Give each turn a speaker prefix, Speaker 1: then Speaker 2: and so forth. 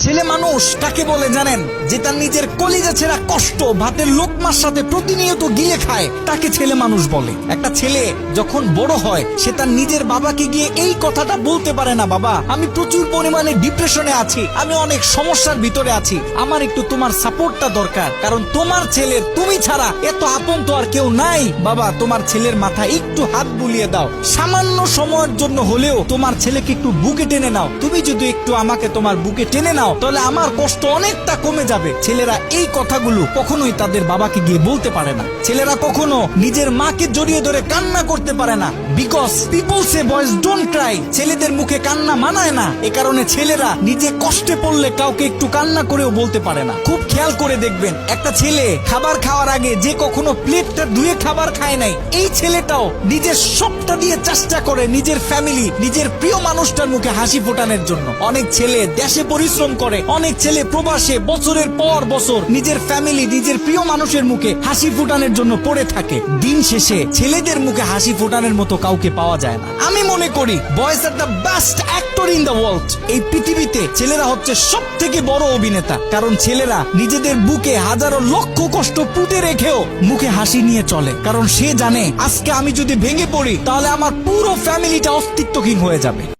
Speaker 1: ছেলে মানুষ কাকে বলে জানেন? যে তার নিজের কলিজা ছেঁড়া কষ্ট ভাতের লোকমার সাথে প্রতিনিয়ত গিলে খায়, তাকে ছেলে মানুষ বলে। একটা ছেলে যখন বড় হয়, সে তার নিজের বাবাকে গিয়ে এই কথাটা বলতে পারে না, বাবা আমি প্রচুর পরিমাণে ডিপ্রেশনে আছি, আমি অনেক সমস্যার ভিতরে আছি, আমার একটু তোমার সাপোর্টটা দরকার, কারণ তোমার ছেলের তুমি ছাড়া এত আপন তো আর কেউ নাই। বাবা তোমার ছেলের মাথায় একটু হাত বুলিয়ে দাও, সামান্য সময়ের জন্য হলেও তোমার ছেলেকে একটু বুকে টেনে নাও। তুমি যদি একটু আমাকে তোমার বুকে টেনে নাও, তাহলে আমার কষ্ট অনেকটা কমে যাবে। ছেলেরা এই কথাগুলো কখনোই তাদের বাবাকে গিয়ে বলতে পারে না। ছেলেরা কখনো নিজের মাকে জড়িয়ে ধরে কান্না করতে পারে না, because people say boys don't Cry. ছেলেদের মুখে কান্না মানায় না, এ কারণে ছেলেরা নিজে কষ্টে পড়লে কাউকে একটু কান্না করেও বলতে পারে না। খুব খেয়াল করে দেখবেন, একটা ছেলে খাবার খাওয়ার আগে যে কখনো প্লেটটা ধুয়ে খাবার খায় নাই, এই ছেলেটাও নিজের সবটা দিয়ে চেষ্টা করে নিজের ফ্যামিলি, নিজের প্রিয় মানুষটার মুখে হাসি ফোটানোর জন্য। অনেক ছেলে দেশে পরিশ্রম করে, অনেক ছেলে প্রবাসে বছরের পর বছর নিজের ফ্যামিলি, নিজের প্রিয় মানুষের মুখে হাসি ফোটানোর জন্য পড়ে থাকে। দিন শেষে ছেলেদের মুখে হাসি ফোটানোর মতো কাউকে পাওয়া যায় না। আমি মনে করি boys are the best actor in the world. এই পৃথিবীতে ছেলেরা হচ্ছে সব থেকে বড় অভিনেতা, কারণ ছেলেরা নিজেদের বুকে হাজারো লক্ষ কষ্ট পুঁতে রেখেও মুখে হাসি নিয়ে চলে, কারণ সে জানে আজকে আমি যদি ভেঙে পড়ি তাহলে আমার পুরো ফ্যামিলিটা অস্তিত্বহীন হয়ে যাবে।